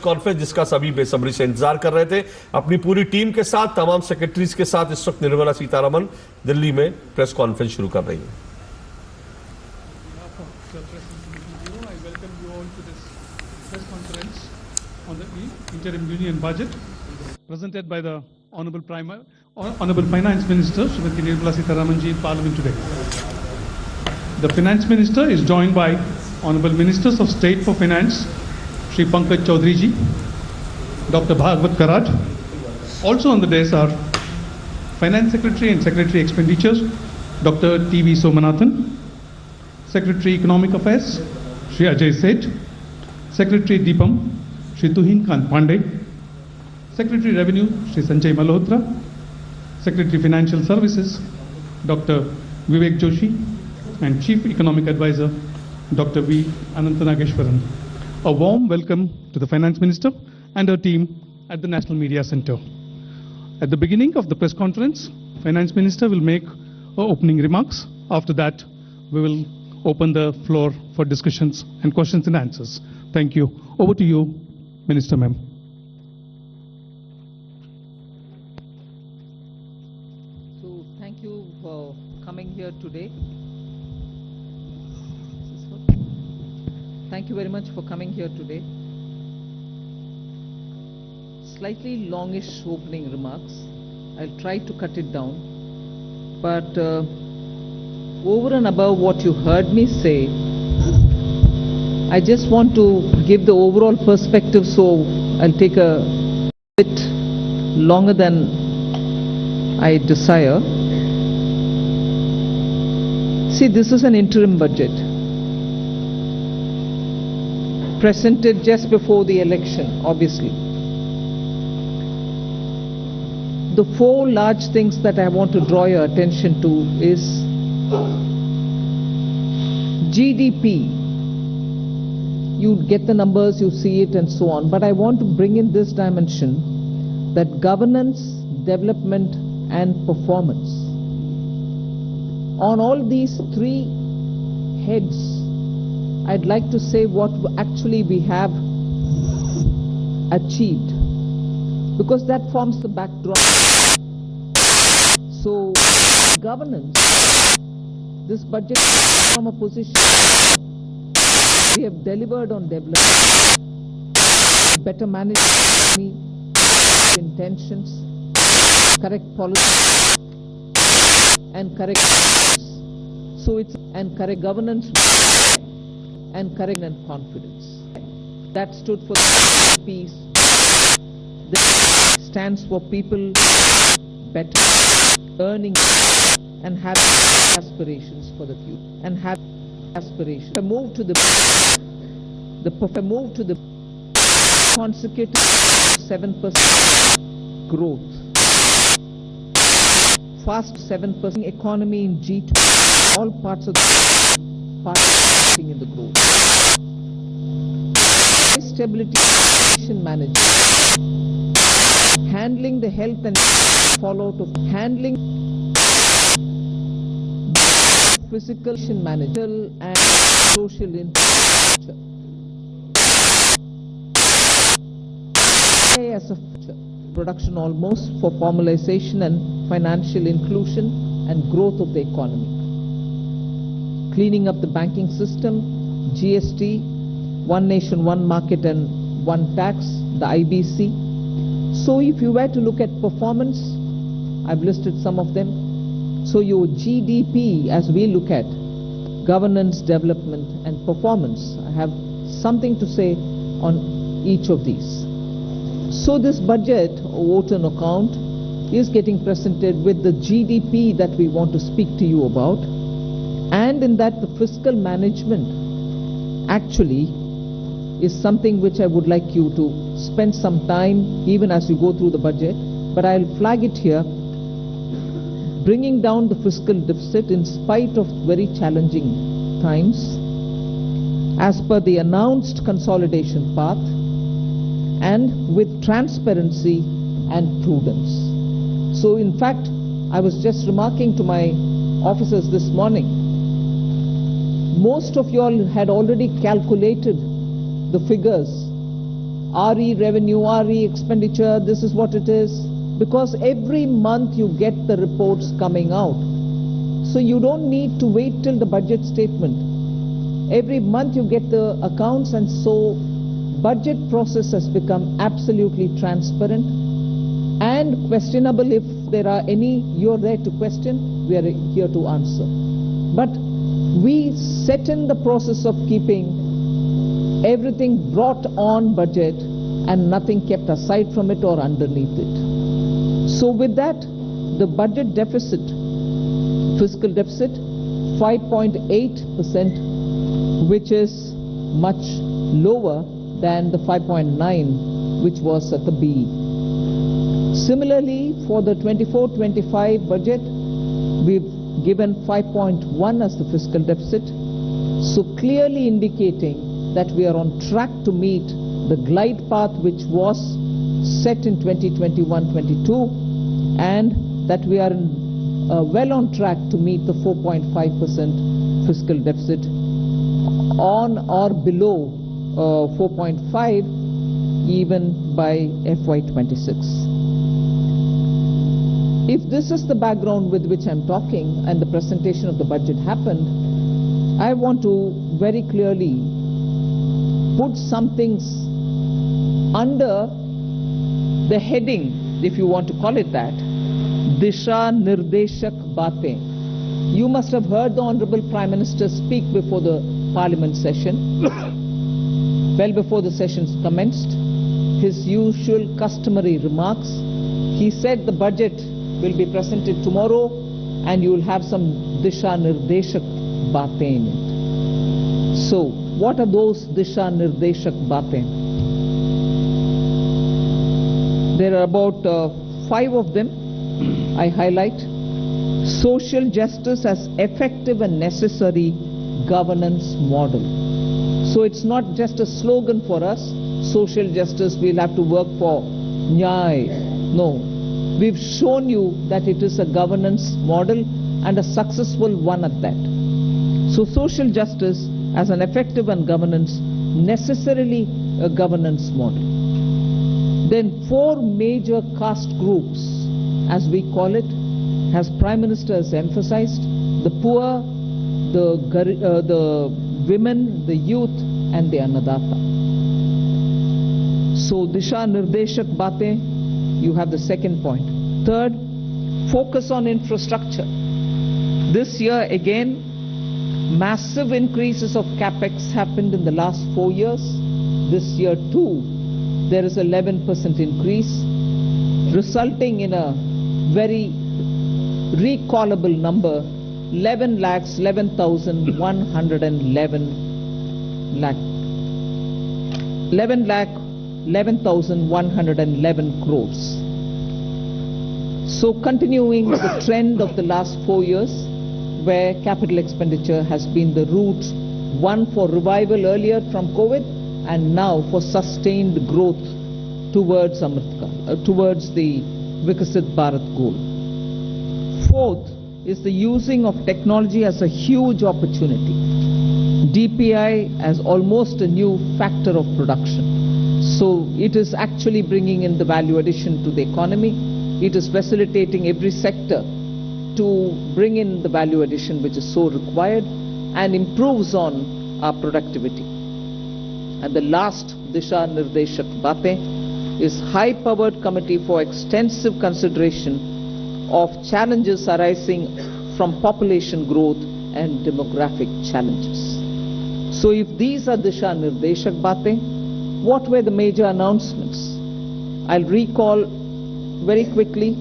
Conference जिसका सभी बेसब्री से इंतजार कर रहे थे। अपनी पूरी टीम के साथ, तमाम सेक्रेटरीज के साथ इस वक्त निर्मला सीतारमन दिल्ली में प्रेस कॉन्फ्रेंस शुरू कर रही हैं। Interim Union Budget presented by the Honorable Finance Minister Srimati Nirmala Sitharaman ji in Parliament today. The Finance Minister is joined by Honorable Ministers of State for Finance Shri Pankaj Chaudhary ji, Dr. Bhagwat Karad. Also on the dais are Finance Secretary and Secretary Expenditures Dr. T.V. Somanathan, Secretary Economic Affairs Shri Ajay Seth, Secretary Deepam Shri Tuhin Khan Pandey, Secretary Revenue Shri Sanjay Malhotra, Secretary Financial Services Dr. Vivek Joshi, and Chief Economic Advisor Dr. V. Anantanageshwaran. A warm welcome to the Finance Minister and her team at the National Media Center. At the beginning of the press conference, Finance Minister will make her opening remarks. After that, we will open the floor for discussions and questions and answers. Thank you. Over to you, Minister ma'am. So thank you for coming here today. Thank you very much for coming here today. Slightly longish opening remarks. I'll try to cut it down. But over and above what you heard me say, I just want to give the overall perspective, so I'll take a bit longer than I desire. See, this is an interim budget presented just before the election, obviously. The four large things that I want to draw your attention to is GDP. You get the numbers, you see it and so on. But I want to bring in this dimension, that governance, development and performance. On all these three heads, I'd like to say what actually we have achieved, because that forms the backdrop. So, governance, this budget from a position we have delivered on development, better management, intentions, correct policy, and correct. So it's and correct governance and correct and confidence. That stood for peace. That stands for people better earning and having aspirations for the future and have aspirations. The move to the consecutive 7% growth, fast 7% economy in G2, all parts of the participating in the growth. Stability management, handling the health and fallout of handling physical management and social infrastructure. As a production almost for formalization and financial inclusion and growth of the economy. Cleaning up the banking system, GST, one nation, one market and one tax, the IBC. So if you were to look at performance, I've listed some of them. So your GDP, as we look at governance, development and performance, I have something to say on each of these. So this budget, vote on account, is getting presented with the GDP that we want to speak to you about. And in that, the fiscal management actually is something which I would like you to spend some time even as you go through the budget. But I'll flag it here. Bringing down the fiscal deficit in spite of very challenging times as per the announced consolidation path and with transparency and prudence. So in fact, I was just remarking to my officers this morning, most of you all had already calculated the figures RE revenue, RE expenditure, this is what it is. Because every month you get the reports coming out. So you don't need to wait till the budget statement. Every month you get the accounts, and so budget process has become absolutely transparent and questionable. If there are any you're there to question, we are here to answer. But we set in the process of keeping everything brought on budget and nothing kept aside from it or underneath it. So with that, the budget deficit, fiscal deficit, 5.8%, which is much lower than the 5.9 which was at the BE. Similarly, for the 24-25 budget, we've given 5.1 as the fiscal deficit, so clearly indicating that we are on track to meet the glide path which was set in 2021-22, and that we are well on track to meet the 4.5% fiscal deficit, on or below 4.5 even by FY26. If this is the background with which I'm talking and the presentation of the budget happened, I want to very clearly put some things under the heading, if you want to call it that, Disha Nirdeshak Baatein. You must have heard the Honorable Prime Minister speak before the Parliament session, well before the sessions commenced. His usual customary remarks. He said the budget will be presented tomorrow and you will have some Disha Nirdeshak Baatein in it. So, what are those Disha Nirdeshak Baatein? There are about 5 of them I highlight. Social justice as effective and necessary governance model. So it's not just a slogan for us, social justice, we'll have to work for Nyay. No. We've shown you that it is a governance model and a successful one at that. So social justice as an effective and governance, necessarily a governance model. Then 4 major caste groups, as we call it, as Prime Minister has emphasized: the poor, the women, the youth, and the Annadata. So Disha Nirdeshak Baatein, you have the second point. Third, focus on infrastructure. This year again, massive increases of capex happened in the last 4 years. This year too, there is 11% increase, resulting in a very recallable number, 11,11,111 crores. So continuing the trend of the last 4 years, where capital expenditure has been the route, one for revival earlier from COVID, and now for sustained growth towards towards the Vikasit Bharat goal. Fourth is the using of technology as a huge opportunity. DPI as almost a new factor of production. So it is actually bringing in the value addition to the economy. It is facilitating every sector to bring in the value addition which is so required and improves on our productivity. And the last Disha Nirdeshak Baatein is high-powered committee for extensive consideration of challenges arising from population growth and demographic challenges. So if these are Disha Nirdeshak Baatein, what were the major announcements? I'll recall very quickly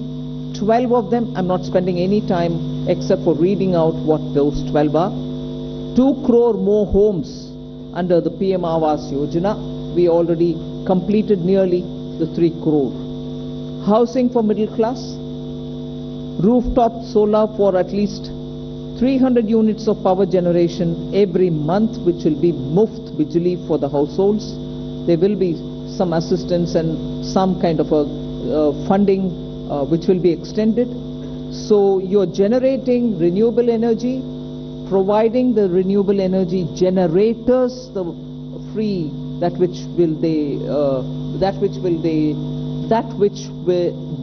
12 of them. I'm not spending any time except for reading out what those 12 are. 2 crore more homes under the PM Awas Yojana. We already completed nearly the 3 crore. Housing for middle class. Rooftop solar for at least 300 units of power generation every month, which will be Muft Bijli for the households. There will be some assistance and some kind of a funding which will be extended. So you're generating renewable energy, providing the renewable energy generators the free, that which will they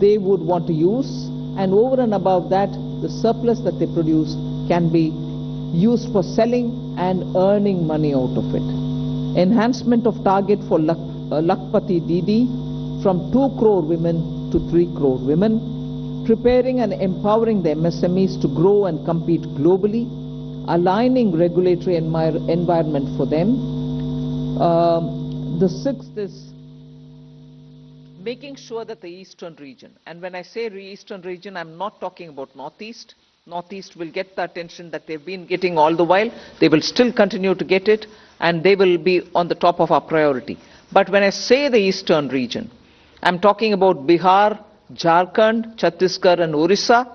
they would want to use, and over and above that, the surplus that they produce can be used for selling and earning money out of it. Enhancement of target for Lakpati Didi from 2 crore women to 3 crore women, preparing and empowering the MSMEs to grow and compete globally, aligning regulatory environment for them. The 6th is making sure that the eastern region, and when I say eastern region, I'm not talking about northeast. Northeast will get the attention that they've been getting all the while. They will still continue to get it, and they will be on the top of our priority. But when I say the eastern region, I'm talking about Bihar, Jharkhand, Chhattisgarh and Orissa,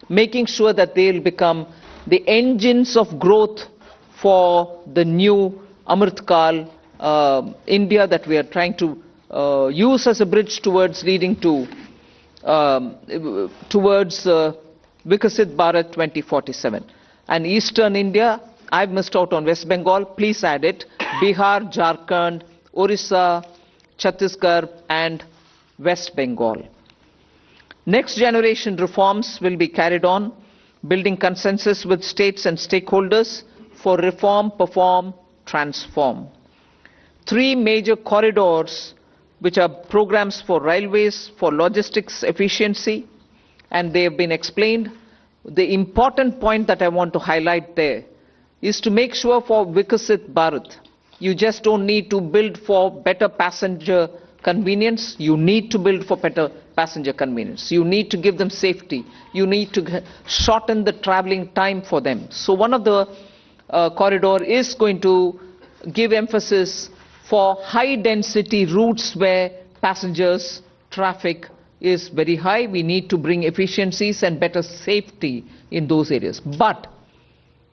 making sure that they'll become the engines of growth for the new Amritkal India that we are trying to use as a bridge towards leading to Vikasit Bharat 2047. And Eastern India, I've missed out on West Bengal, please add it, Bihar, Jharkhand, Orissa, Chhattisgarh and West Bengal. Next generation reforms will be carried on, building consensus with states and stakeholders for reform, perform, transform. 3 major corridors which are programs for railways, for logistics efficiency, and they have been explained. The important point that I want to highlight there is to make sure for Vikasit Bharat, you just don't need to build for better passenger convenience, you need to build for better passenger convenience. You need to give them safety. You need to shorten the traveling time for them. So one of the corridor is going to give emphasis for high density routes where passengers traffic is very high. We need to bring efficiencies and better safety in those areas. But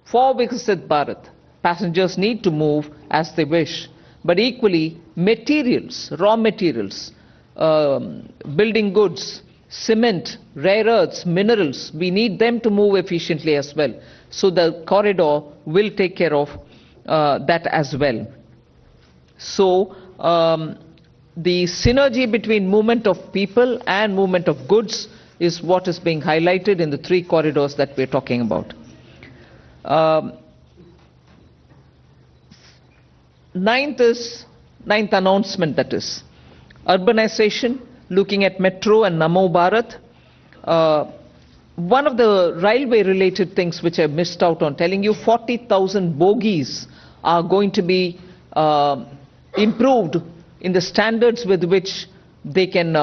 for Vikasit Bharat, passengers need to move as they wish. But equally, materials, raw materials, building goods, cement, rare earths, minerals, we need them to move efficiently as well. So the corridor will take care of that as well. So the synergy between movement of people and movement of goods is what is being highlighted in the 3 corridors that we're talking about. Ninth announcement, that is urbanization, looking at Metro and Namo Bharat. One of the railway related things which I missed out on telling you, 40,000 bogies are going to be improved in the standards with which they can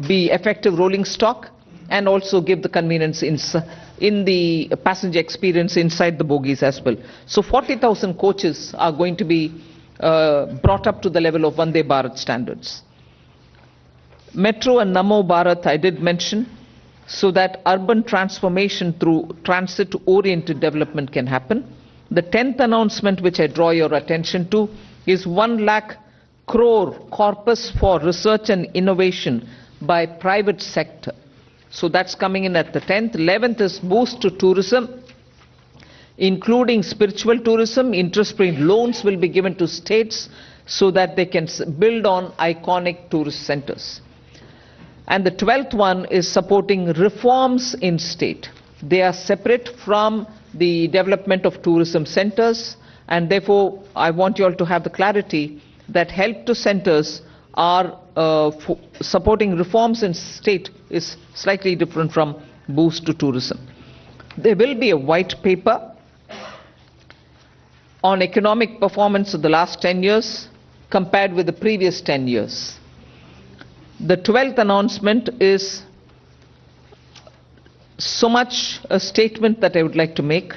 be effective rolling stock and also give the convenience in the passenger experience inside the bogies as well. So 40,000 coaches are going to be brought up to the level of Vande Bharat standards. Metro and Namo Bharat I did mention, so that urban transformation through transit-oriented development can happen. The 10th announcement which I draw your attention to is 1 lakh crore corpus for research and innovation by private sector. So that's coming in at the 10th. 11th is boost to tourism, including spiritual tourism. Interest-free loans will be given to states so that they can build on iconic tourist centers. And the 12th one is supporting reforms in state. They are separate from the development of tourism centers, and therefore I want you all to have the clarity that help to centers are supporting reforms in state is slightly different from boost to tourism. There will be a white paper on economic performance of the last 10 years compared with the previous 10 years. The 12th announcement is so much a statement that I would like to make,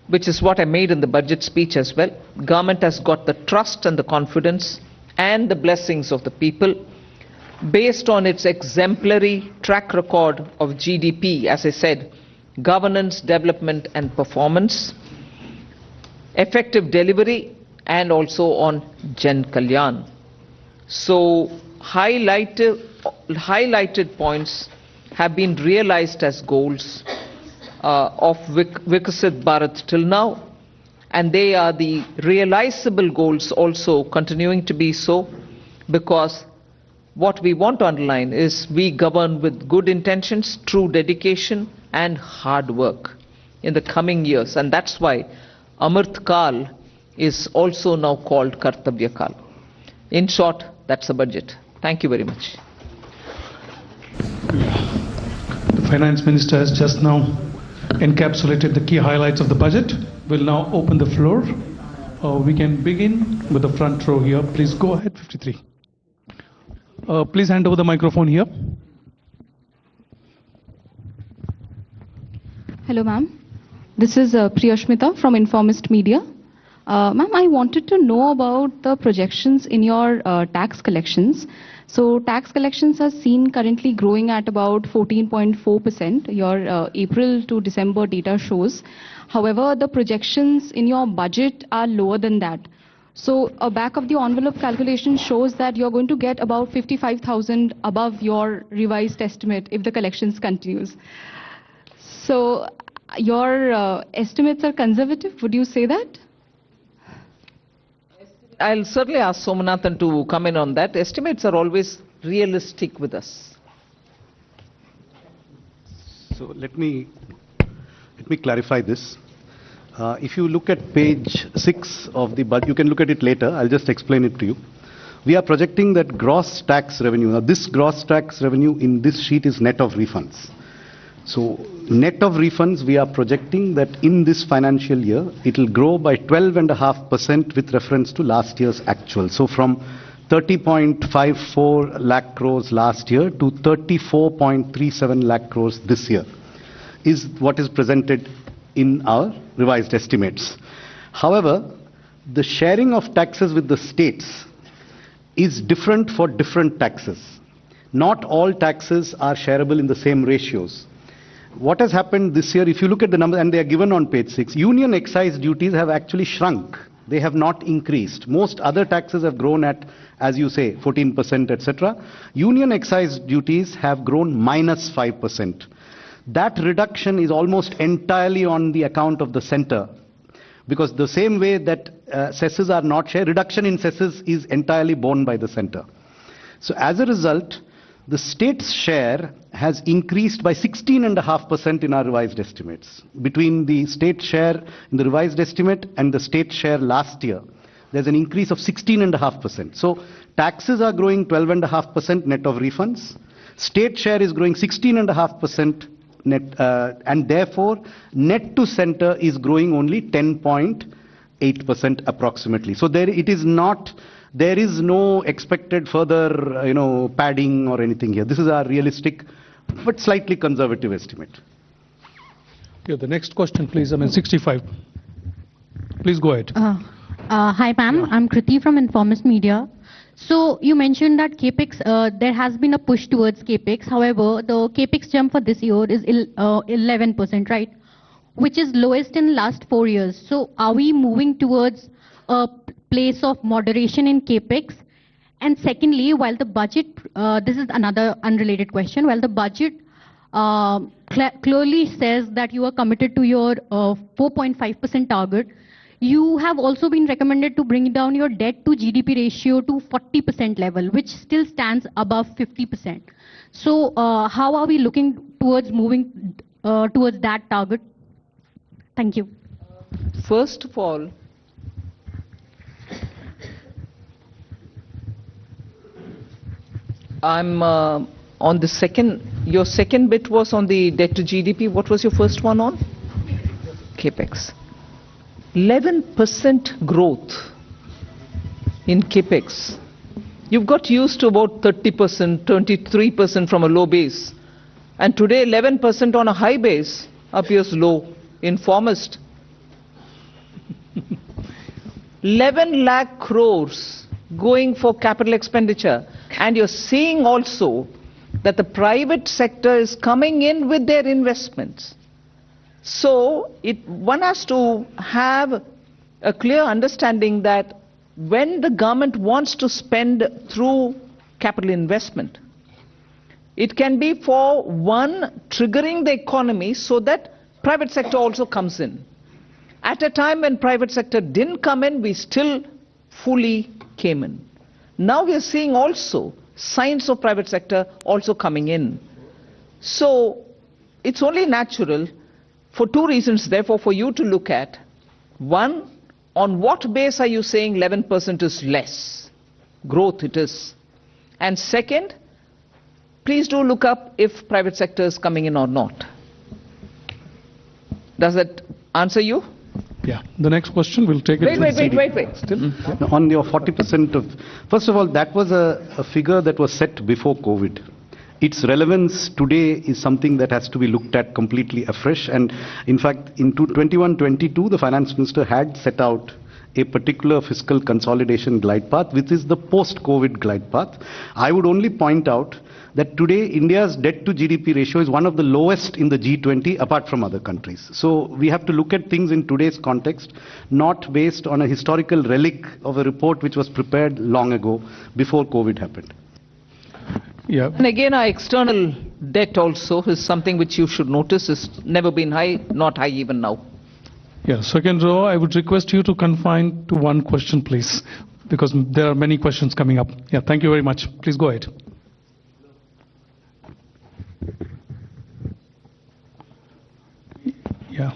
which is what I made in the budget speech as well. Government has got the trust and the confidence and the blessings of the people based on its exemplary track record of GDP, as I said, governance, development and performance, effective delivery, and also on Jan Kalyan. So highlighted points have been realized as goals of Vikasit Bharat till now, and they are the realizable goals also continuing to be so, because what we want to underline is we govern with good intentions, true dedication and hard work in the coming years. And that's why Amrit Kal is also now called Kartabya Kal. In short, that's the budget. Thank you very much. The Finance Minister has just now encapsulated the key highlights of the budget. We'll now open the floor. We can begin with the front row here. Please go ahead, 53. Please hand over the microphone here. Hello, ma'am. This is Priyashmita from Informist Media. Ma'am, I wanted to know about the projections in your tax collections. So tax collections are seen currently growing at about 14.4%. Your April to December data shows. However, the projections in your budget are lower than that. So a back of the envelope calculation shows that you're going to get about 55,000 above your revised estimate if the collections continues. So your estimates are conservative, would you say that? I'll certainly ask Somanathan to come in on that. Estimates are always realistic with us. So let me clarify this. If you look at page 6 of the budget, you can look at it later. I'll just explain it to you. We are projecting that gross tax revenue. Now, this gross tax revenue in this sheet is net of refunds. So, net of refunds, we are projecting that in this financial year, it will grow by 12.5% with reference to last year's actual. So, from 30.54 lakh crores last year to 34.37 lakh crores this year is what is presented in our revised estimates. However, the sharing of taxes with the states is different for different taxes. Not all taxes are shareable in the same ratios. What has happened this year, if you look at the numbers, and they are given on page 6, union excise duties have actually shrunk. They have not increased. Most other taxes have grown at, as you say, 14%, etc. Union excise duties have grown minus 5%. That reduction is almost entirely on the account of the center, because the same way that cesses are not shared, reduction in cesses is entirely borne by the center. So as a result, the state's share has increased by 16.5% in our revised estimates. Between the state share in the revised estimate and the state share last year, there's an increase of 16.5%. So taxes are growing 12.5% net of refunds. State share is growing 16.5% net, and therefore net to center is growing only 10.8% approximately. So there is no expected further padding or anything here. This is our realistic but slightly conservative estimate. Yeah, the next question, please. 65. Please go ahead. Hi, ma'am. I'm Kriti from Informist Media. So you mentioned that CAPEX, there has been a push towards CAPEX. However, the CAPEX jump for this year is 11%, right? Which is lowest in last 4 years. So are we moving towards a place of moderation in CAPEX? And secondly, while the budget, this is another unrelated question, while the budget clearly says that you are committed to your 4.5% target, you have also been recommended to bring down your debt to GDP ratio to 40% level, which still stands above 50%. So how are we looking towards moving towards that target? Thank you. First of all, I'm on the second, your second bit was on the debt to GDP. What was your first one on? CAPEX. 11% growth in CAPEX. You've got used to about 30%, 23% from a low base. And today 11% on a high base appears low. Informist. 11 lakh crores going for capital expenditure. And you're seeing also that the private sector is coming in with their investments. So one has to have a clear understanding that when the government wants to spend through capital investment, it can be for one, triggering the economy so that private sector also comes in. At a time when private sector didn't come in, we still fully came in. Now we are seeing also signs of private sector also coming in. So it's only natural for two reasons, therefore, for you to look at. One, on what base are you saying 11% is less? Growth it is. And second, please do look up if private sector is coming in or not. Does that answer you? Yeah. The next question, we'll take it. Wait. Still? Now, on your 40% of, first of all, that was a figure that was set before COVID. Its relevance today is something that has to be looked at completely afresh. And in fact, in 21-22, the finance minister had set out a particular fiscal consolidation glide path, which is the post-COVID glide path. I would only point out that today India's debt to GDP ratio is one of the lowest in the G20 apart from other countries. So we have to look at things in today's context, not based on a historical relic of a report which was prepared long ago before COVID happened. Yeah. And again, our external debt also is something which you should notice is never been high, not high even now. Yeah. Second row, I would request you to confine to one question, please, because there are many questions coming up. Yeah. Thank you very much. Please go ahead. Yeah.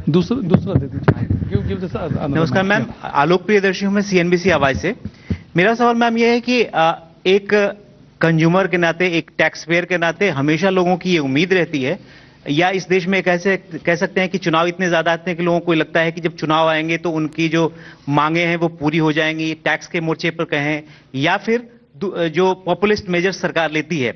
दूसरा दे दीजिए. Give this another. नमस्कार ma'am, आलोक प्रियदर्शी हूं मैं CNBC आवाज से. मेरा सवाल ma'am ये है कि एक कंज्यूमर के नाते, एक टैक्स पेयर के नाते हमेशा लोगों की ये उम्मीद रहती है, या इस देश में कैसे कह सकते हैं कि चुनाव इतने ज्यादा आते हैं कि लोगों को लगता है कि जब चुनाव आएंगे तो उनकी जो मांगे हैं वो पूरी हो जाएंगी, टैक्स के मोर्चे पर कहें या फिर जो पॉपुलिस्ट मेजर सरकार लेती है.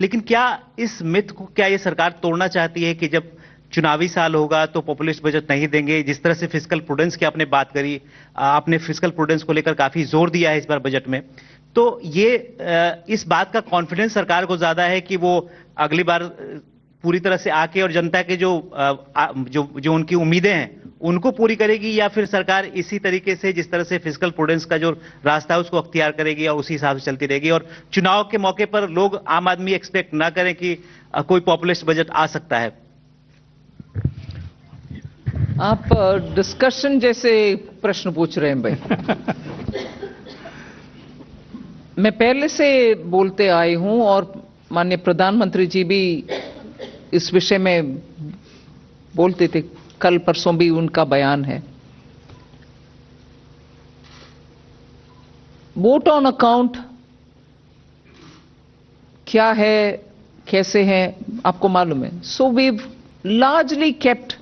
लेकिन क्या इस मिथ को क्या ये सरकार तोड़ना चाहती है कि जब चुनावी साल होगा तो पॉपुलिस्ट बजट नहीं देंगे? जिस तरह से फिस्कल प्रूडेंस की आपने बात करी, आपने फिस्कल प्रूडेंस को लेकर काफी जोर दिया है इस बार बजट में, तो ये इस बात का कॉन्फिडेंस सरकार को ज्यादा है कि वो अगली बार पूरी तरह से आके और जनता के जो उनकी उम्मीदें हैं उनको पूरी करेगी, या फिर सरकार इसी तरीके से जिस तरह से फिस्कल प्रूडेंस का जो रास्ता है उसको अख्तियार करेगी और उसी हिसाब से चलती रहेगी, और चुनाव के मौके पर लोग आम आदमी एक्सपेक्ट ना करें कि कोई पॉपुलिस्ट बजट आ सकता है? आप डिस्कशन जैसे प्रश्न पूछ रहे हैं भाई. मैं पहले से बोलते आई हूं और माननीय प्रधानमंत्री जी भी इस विषय में बोलते थे, कल परसों भी उनका बयान है. वोट ऑन अकाउंट क्या है, कैसे है, आपको मालूम है. So we largely kept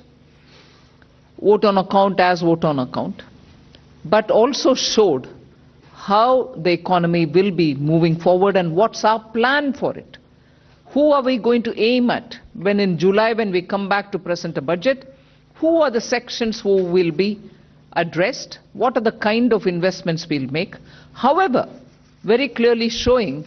vote on account as vote on account, but also showed how the economy will be moving forward and what's our plan for it. Who are we going to aim at when in July, when we come back to present a budget? Who are the sections who will be addressed? What are the kind of investments we'll make? However, very clearly showing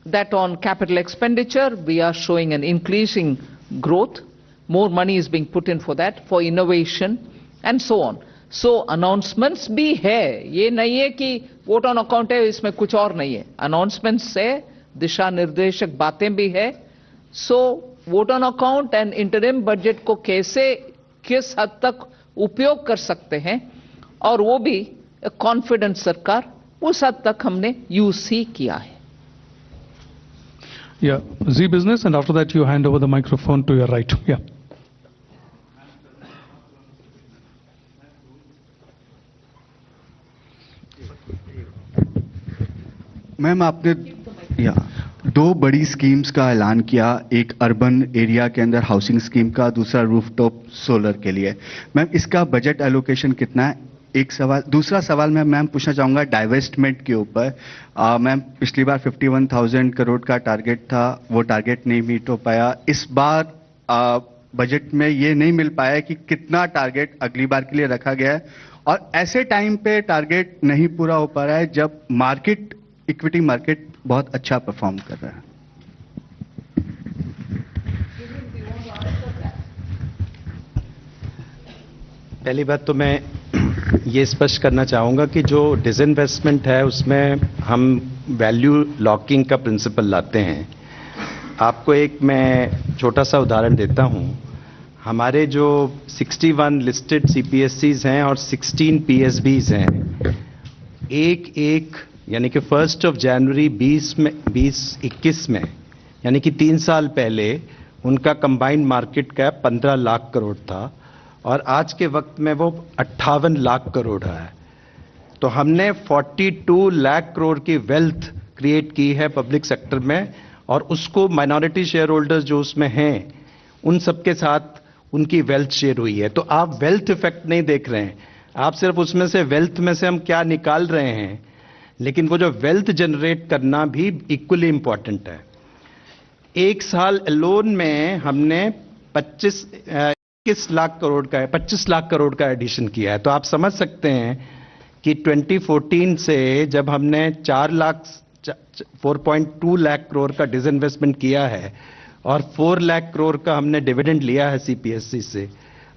that on capital expenditure, we are showing an increasing growth. More money is being put in for that, for innovation, and so on. So announcements भी है, ये नहीं है कि vote on account है इसमें कुछ और नहीं है. Announcements है, दिशा निर्देशक बातें भी है. So vote on account and interim budget को कैसे, किस हद तक उपयोग कर सकते हैं, और वो भी कॉन्फिडेंट सरकार, उस हद तक हमने यूज ही किया है. Yeah, Z Business, and after that you hand over the microphone to your right. Yeah. Ma'am, आपने दो बड़ी स्कीम्स का ऐलान किया, एक अर्बन एरिया के अंदर हाउसिंग स्कीम का, दूसरा रूफटॉप सोलर के लिए. मैम, इसका बजट एलोकेशन कितना है? एक सवाल. दूसरा सवाल मैं मैम पूछना चाहूँगा डाइवेस्टमेंट के ऊपर. मैम, पिछली बार 51,000 करोड़ का टारगेट था, वो टारगेट नहीं मीट हो पाया. इस बार बजट में ये नहीं मिल पाया कि कितना टारगेट अगली बार के लिए रखा गया है, और ऐसे टाइम पे टारगेट नहीं पूरा हो पा रहा है जब मार्केट, इक्विटी मार्केट बहुत अच्छा परफॉर्म कर रहा है. पहली बात तो मैं ये स्पष्ट करना चाहूँगा कि जो डिसइन्वेस्टमेंट है उसमें हम वैल्यू लॉकिंग का प्रिंसिपल लाते हैं. आपको एक मैं छोटा सा उदाहरण देता हूँ. हमारे जो 61 लिस्टेड CPSCs हैं और 16 PSBs हैं, एक यानी कि 1 जनवरी 2021 में, यानी कि 3 साल पहले उनका combined market cap 15 lakh crore था और आज के वक्त में वो 58 लाख करोड़ है। तो हमने 42 लाख करोड़ की वेल्थ क्रिएट की है पब्लिक सेक्टर में, और उसको माइनॉरिटी शेयर होल्डर्स जो उसमें हैं उन सबके साथ उनकी वेल्थ शेयर हुई है। तो आप वेल्थ इफेक्ट नहीं देख रहे हैं, आप सिर्फ उसमें से वेल्थ में से हम क्या निकाल रहे हैं, लेकिन वो जो वेल्थ जनरेट करना भी इक्वली इंपॉर्टेंट है। एक साल लोन में हमने 25 लाख करोड़ का एडिशन किया है। तो आप समझ सकते हैं कि 2014 से जब हमने 4.2 लाख करोड़ का डिसइन्वेस्टमेंट किया है और 4 लाख करोड़ का हमने डिविडेंड लिया है सीपीएससी से,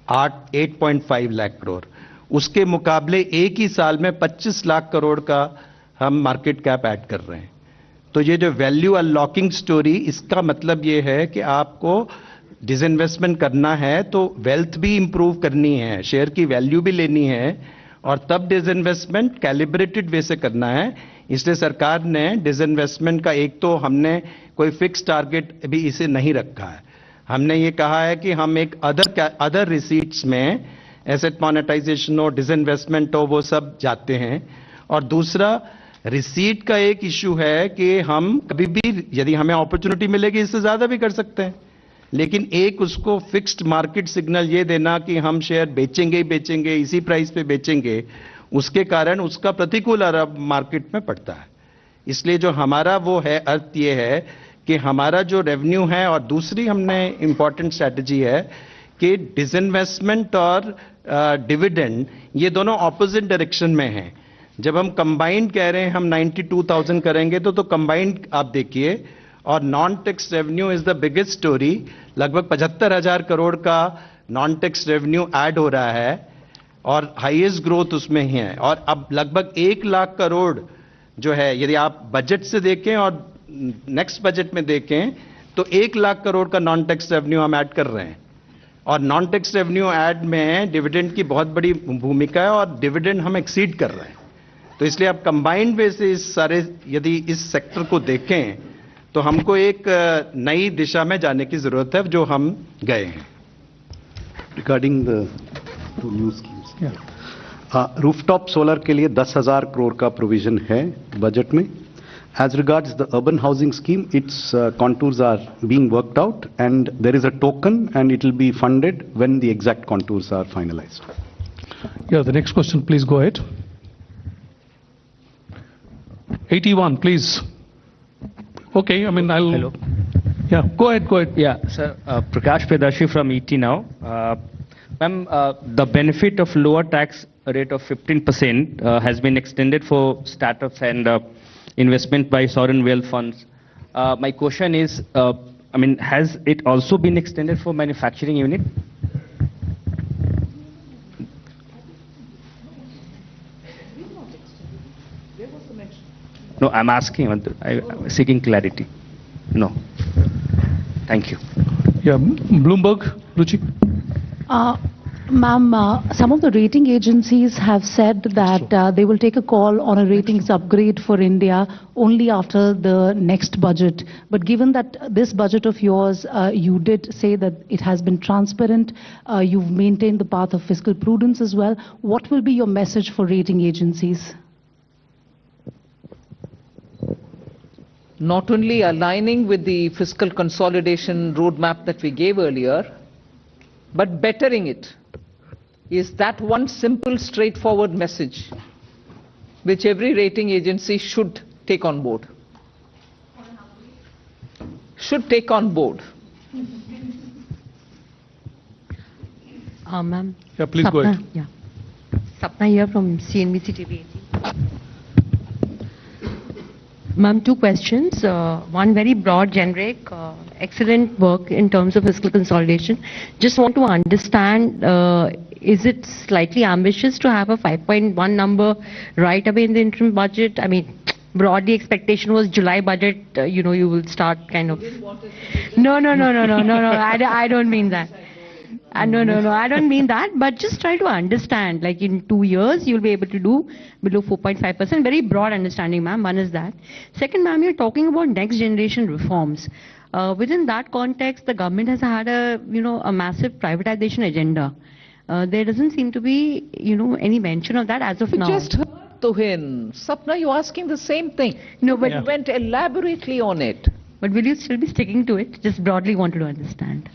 8.5 लाख करोड़, उसके मुकाबले एक ही साल में 25 लाख करोड़ का हम मार्केट कैप ऐड कर रहे हैं। तो ये जो वैल्यू अनलॉकिंग स्टोरी, इसका मतलब ये है कि आपको डिसइन्वेस्टमेंट करना है तो वेल्थ भी इंप्रूव करनी है, शेयर की वैल्यू भी लेनी है, और तब डिसइन्वेस्टमेंट कैलिब्रेटेड वे से करना है। इसलिए सरकार ने डिसइन्वेस्टमेंट का एक तो हमने कोई फिक्स टारगेट भी इसे नहीं रखा है। हमने ये कहा है कि हम एक अदर रिसीट्स में एसेट मोनेटाइजेशन हो, डिसइन्वेस्टमेंट हो, वो सब जाते हैं। और दूसरा रिसीट का एक इशू है कि हम कभी भी यदि हमें अपॉर्चुनिटी मिलेगी इससे ज्यादा भी कर सकते हैं, लेकिन एक उसको फिक्स्ड मार्केट सिग्नल ये देना कि हम शेयर बेचेंगे ही बेचेंगे, इसी प्राइस पे बेचेंगे, उसके कारण उसका प्रतिकूल असर मार्केट में पड़ता है। इसलिए जो हमारा वो है अर्थ ये है कि हमारा जो रेवेन्यू है, और दूसरी हमने इंपॉर्टेंट स्ट्रैटेजी है कि डिसइन्वेस्टमेंट और डिविडेंड ये दोनों ऑपोजिट डायरेक्शन में हैं। जब हम कंबाइंड कह रहे हैं हम 92,000 करेंगे तो कंबाइंड आप देखिए, और non tax revenue is the biggest story. लगभग 75,000 करोड़ का नॉन टैक्स रेवेन्यू ऐड हो रहा है और हाईएस्ट ग्रोथ उसमें ही है। और अब लगभग 1 लाख करोड़ जो है, यदि आप बजट से देखें और नेक्स्ट बजट में देखें तो 1 लाख करोड़ का नॉन टैक्स रेवेन्यू हम ऐड कर रहे हैं। और नॉन टैक्स रेवेन्यू ऐड में डिविडेंड की बहुत बड़ी भूमिका है और डिविडेंड हम एक्सीड कर रहे हैं। तो इसलिए आप कंबाइंड वे से इस सारे यदि इस सेक्टर को देखें तो हमको एक नई दिशा में जाने की जरूरत है, जो हम गए हैं। Regarding the new schemes, rooftop solar के लिए 10,000 करोड़ का प्रोविजन है बजट में। As regards the urban housing scheme, its contours are being worked out, and there is a token, and it will be funded when the exact contours are finalized. Yeah, the next question, please go ahead. 81, please. Okay, I mean, I'll... Hello. Yeah, go ahead. Yeah, sir, Prakash Pedashi from ET now. Ma'am, the benefit of lower tax rate of 15% has been extended for startups and investment by sovereign wealth funds. My question is, I mean, has it also been extended for manufacturing unit? No, I'm asking, I'm seeking clarity. No. Thank you. Yeah, Bloomberg, Ruchi. Ma'am, some of the rating agencies have said that they will take a call on a ratings upgrade for India only after the next budget. But given that this budget of yours, you did say that it has been transparent, you've maintained the path of fiscal prudence as well. What will be your message for rating agencies? Not only aligning with the fiscal consolidation roadmap that we gave earlier, but bettering it. Is that one simple, straightforward message which every rating agency should take on board? Should take on board. Ma'am. Yeah, please go ahead. Yeah. Sapna here from CNBC TV 18. Ma'am, two questions. One very broad, generic, excellent work in terms of fiscal consolidation. Just want to understand, is it slightly ambitious to have a 5.1 number right away in the interim budget? I mean, broadly expectation was July budget, you will start kind of... No, I don't mean that. No, I don't mean that, but just try to understand, like in 2 years, you'll be able to do below 4.5%. Very broad understanding, ma'am. One is that. Second, ma'am, you're talking about next generation reforms. Within that context, the government has had a massive privatization agenda. There doesn't seem to be, any mention of that as of now. Just heard to him. Sapna, you're asking the same thing. No, but He went elaborately on it. But will you still be sticking to it? Just broadly wanted to understand.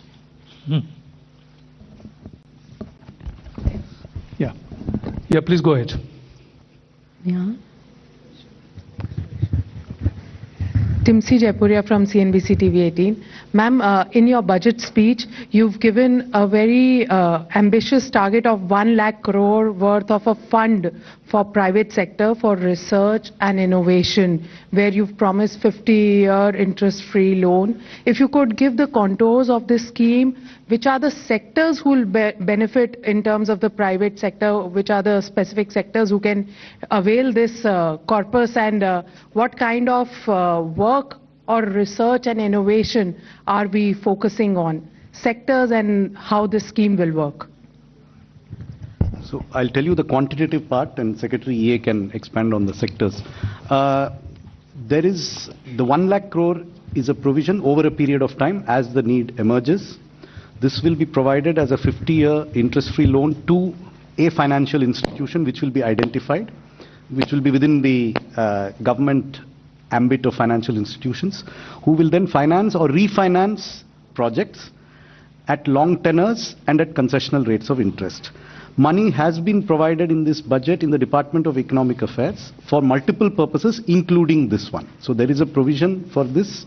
Yeah, please go ahead. Yeah. Timsi Jaipuria from CNBC TV 18. Ma'am, in your budget speech, you've given a very ambitious target of 1 lakh crore worth of a fund for private sector for research and innovation, where you've promised 50-year interest-free loan. If you could give the contours of this scheme, which are the sectors who will benefit in terms of the private sector, which are the specific sectors who can avail this corpus, and what kind of work or research and innovation are we focusing on? Sectors and how this scheme will work. So I'll tell you the quantitative part, and Secretary EA can expand on the sectors. There is the 1 lakh crore is a provision over a period of time as the need emerges. This will be provided as a 50-year interest-free loan to a financial institution which will be identified, which will be within the government ambit of financial institutions, who will then finance or refinance projects at long tenors and at concessional rates of interest. Money has been provided in this budget in the Department of Economic Affairs for multiple purposes, including this one. So there is a provision for this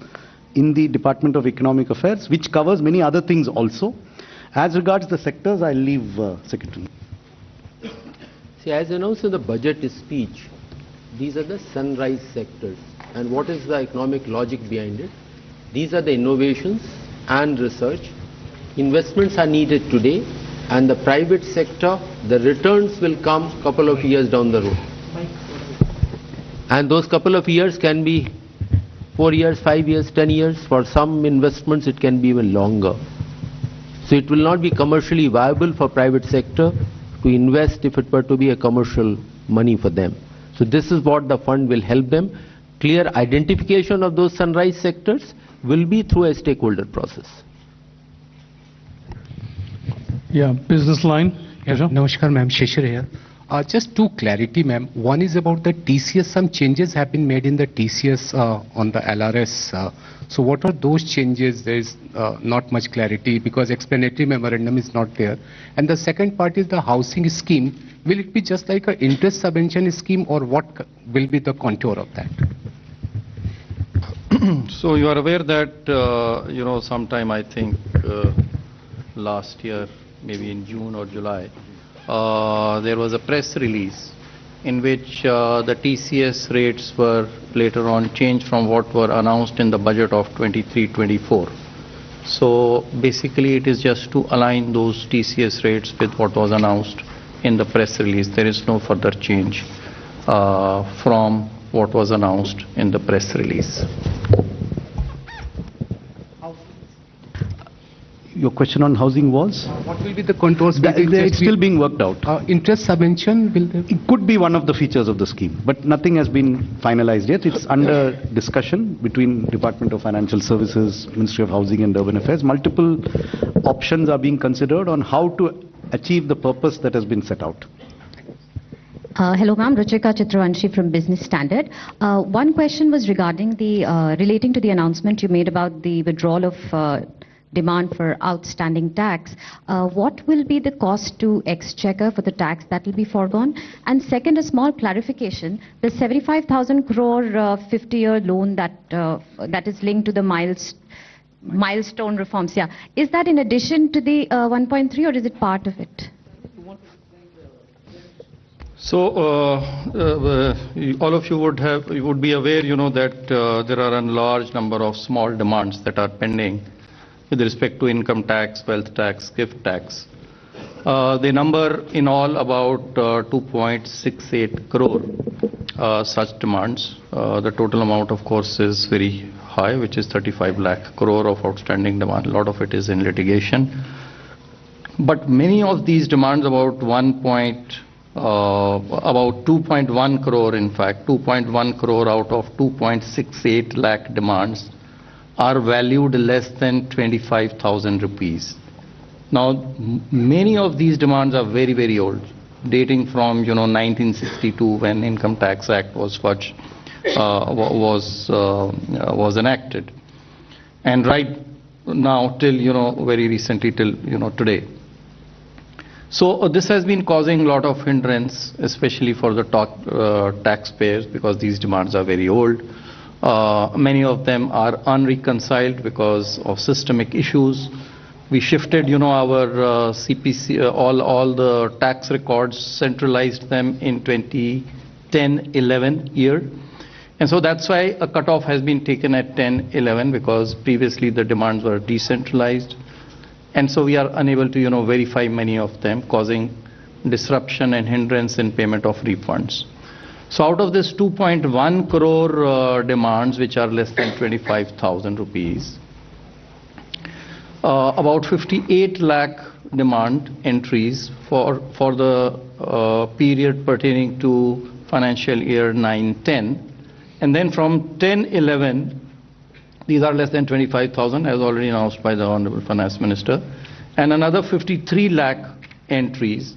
in the Department of Economic Affairs, which covers many other things also. As regards the sectors, I'll leave Secretary. See, as announced in the budget speech, these are the sunrise sectors. And what is the economic logic behind it? These are the innovations and research. Investments are needed today, and the private sector, the returns will come couple of years down the road. And those couple of years can be 4 years, 5 years, 10 years. For some investments, it can be even longer. So it will not be commercially viable for private sector to invest if it were to be a commercial money for them. So this is what the fund will help them. Clear identification of those sunrise sectors will be through a stakeholder process. Yeah, business line. Namaskar, ma'am. Shishir here. Just two clarity, ma'am. One is about the TCS. Some changes have been made in the TCS on the LRS. So what are those changes? There is not much clarity because explanatory memorandum is not there. And the second part is the housing scheme. Will it be just like an interest subvention scheme, or what will be the contour of that? So you are aware that, sometime I think last year, maybe in June or July, there was a press release in which the TCS rates were later on changed from what were announced in the budget of 23-24. So basically it is just to align those TCS rates with what was announced in the press release. There is no further change from what was announced in the press release. Your question on housing was? What will be the contours? It's still being worked out. Interest subvention? It could be one of the features of the scheme, but nothing has been finalized yet. It's under discussion between Department of Financial Services, Ministry of Housing and Urban Affairs. Multiple options are being considered on how to achieve the purpose that has been set out. Hello, ma'am. Ruchika Chitravanshi from Business Standard. One question was regarding the relating to the announcement you made about the withdrawal of demand for outstanding tax. What will be the cost to Exchequer for the tax that will be foregone? And second, a small clarification: the 75,000 crore 50-year loan that is linked to the milestone reforms. Yeah, is that in addition to the 1.3, or is it part of it? So all of you would be aware, that there are a large number of small demands that are pending with respect to income tax, wealth tax, gift tax. They number in all about 2.68 crore such demands. The total amount, of course, is very high, which is 35 lakh crore of outstanding demand. A lot of it is in litigation. But many of these demands, about 2.1 crore, in fact, 2.1 crore out of 2.68 lakh demands are valued less than 25,000 rupees. Now, many of these demands are very, very old, dating from 1962, when Income Tax Act was enacted, and right now till very recently till today. So this has been causing a lot of hindrance, especially for the taxpayers, because these demands are very old. Many of them are unreconciled because of systemic issues. We shifted, our CPC, all the tax records, centralized them in 2010-11 year. And so that's why a cutoff has been taken at 10-11, because previously the demands were decentralized. And so we are unable to, verify many of them, causing disruption and hindrance in payment of refunds. So out of this 2.1 crore demands, which are less than 25,000 rupees, about 58 lakh demand entries for the period pertaining to financial year 9-10. And then from 10-11, these are less than 25,000, as already announced by the Honorable Finance Minister, and another 53 lakh entries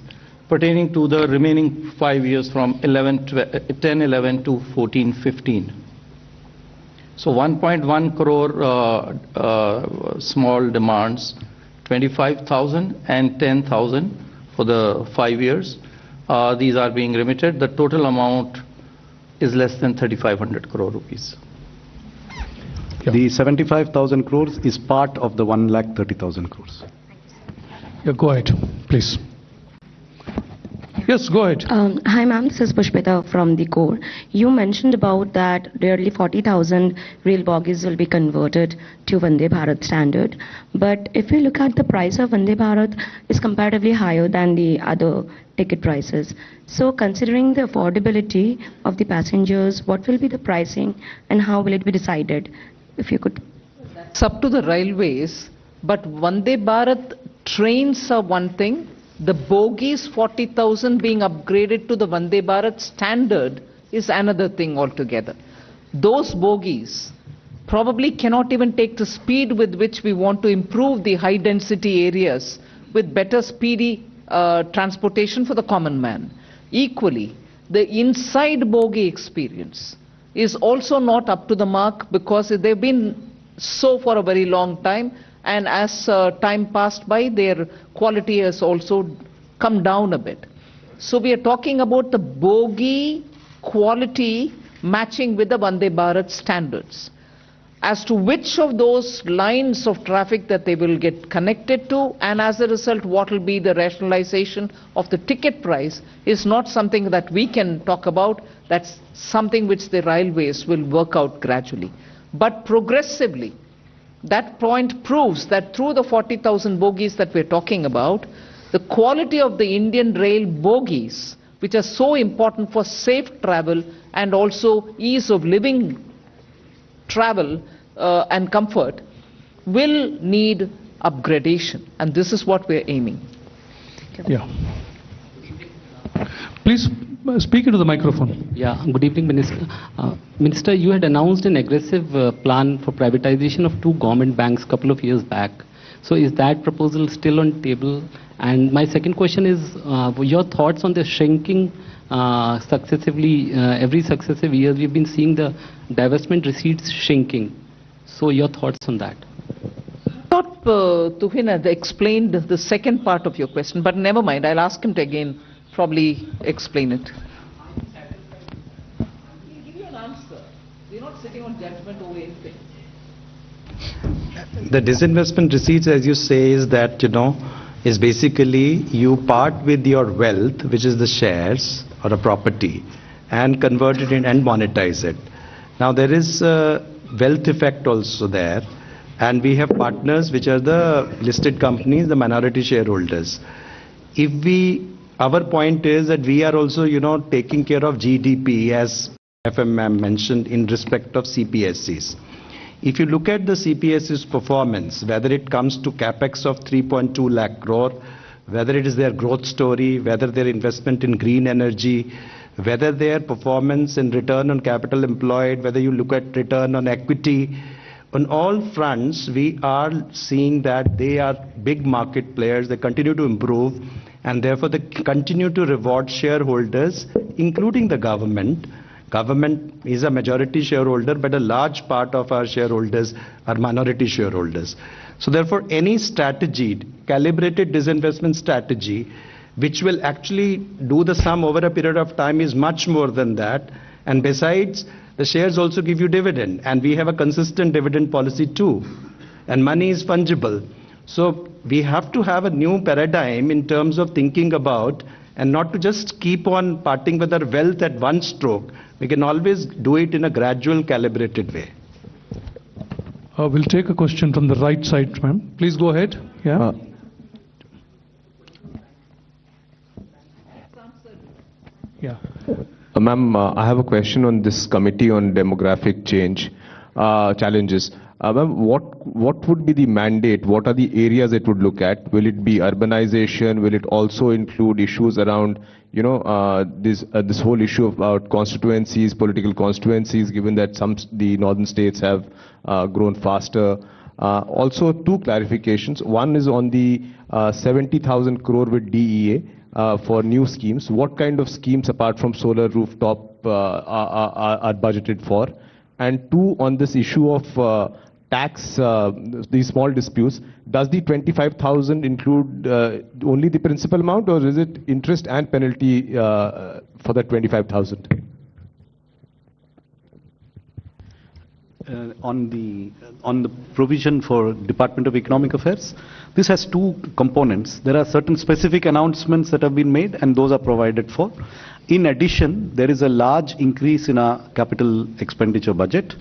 pertaining to the remaining 5 years from 10-11 to 14-15. So 1.1 crore small demands, 25,000 and 10,000 for the 5 years. These are being remitted. The total amount is less than 3,500 crore rupees. The 75,000 crores is part of the 1,30,000 crores. Yeah, go ahead, please. Yes, go ahead. Hi ma'am, this is Pushpita from the core. You mentioned about that nearly 40,000 rail bogies will be converted to Vande Bharat standard. But if you look at the price of Vande Bharat, is comparatively higher than the other ticket prices. So considering the affordability of the passengers, what will be the pricing and how will it be decided? If you could. It's up to the railways, but Vande Bharat trains are one thing. The bogies 40,000 being upgraded to the Vande Bharat standard is another thing altogether. Those bogies probably cannot even take the speed with which we want to improve the high density areas with better speedy transportation for the common man. Equally, the inside bogie experience is also not up to the mark, because they've been so for a very long time, and as time passed by, their quality has also come down a bit. So we are talking about the bogie quality matching with the Vande Bharat standards. As to which of those lines of traffic that they will get connected to, and as a result what will be the rationalization of the ticket price, is not something that we can talk about. That's something which the railways will work out gradually. But progressively, that point proves that through the 40,000 bogies that we're talking about, the quality of the Indian rail bogies, which are so important for safe travel and also ease of living travel and comfort, will need upgradation, and this is what we're aiming. Yeah. Please speak into the microphone. Yeah, good evening, Minister. Minister, you had announced an aggressive plan for privatization of 2 government banks a couple of years back. So is that proposal still on table? And my second question is your thoughts on the shrinking successively, every successive year we've been seeing the divestment receipts shrinking. So your thoughts on that? I thought Tuhin had explained the second part of your question, but never mind, I'll ask him to again probably explain it. He'll give you an answer. We're not sitting on judgment over anything. The disinvestment receipts, as you say, is that, is basically you part with your wealth, which is the shares or a property, and convert it in and monetize it. Now there is a wealth effect also there, and we have partners which are the listed companies, the minority shareholders. Our point is that we are also, taking care of GDP, as FM mentioned, in respect of CPSCs. If you look at the CPSC's performance, whether it comes to capex of 3.2 lakh crore, whether it is their growth story, whether their investment in green energy, whether their performance in return on capital employed, whether you look at return on equity. On all fronts, we are seeing that they are big market players. They continue to improve, and therefore they continue to reward shareholders, including the government. Government is a majority shareholder, but a large part of our shareholders are minority shareholders. So therefore, any strategy, calibrated disinvestment strategy, which will actually do the sum over a period of time, is much more than that. And besides, the shares also give you dividend, and we have a consistent dividend policy too. And money is fungible. So we have to have a new paradigm in terms of thinking about, and not to just keep on parting with our wealth at one stroke. We can always do it in a gradual, calibrated way. We'll take a question from the right side, ma'am. Please go ahead. Yeah. Yeah. Ma'am, I have a question on this committee on demographic change challenges. Ma'am, what would be the mandate? What are the areas it would look at? Will it be urbanization? Will it also include issues around, this whole issue about constituencies, political constituencies, given that the northern states have grown faster? Also, two clarifications. One is on the 70,000 crore with DEA. For new schemes, what kind of schemes apart from solar rooftop are budgeted for? And two, on this issue of tax, these small disputes, does the 25,000 include only the principal amount, or is it interest and penalty for that 25,000? On the provision for Department of Economic Affairs, this has two components. There are certain specific announcements that have been made, and those are provided for. In addition, there is a large increase in our capital expenditure budget.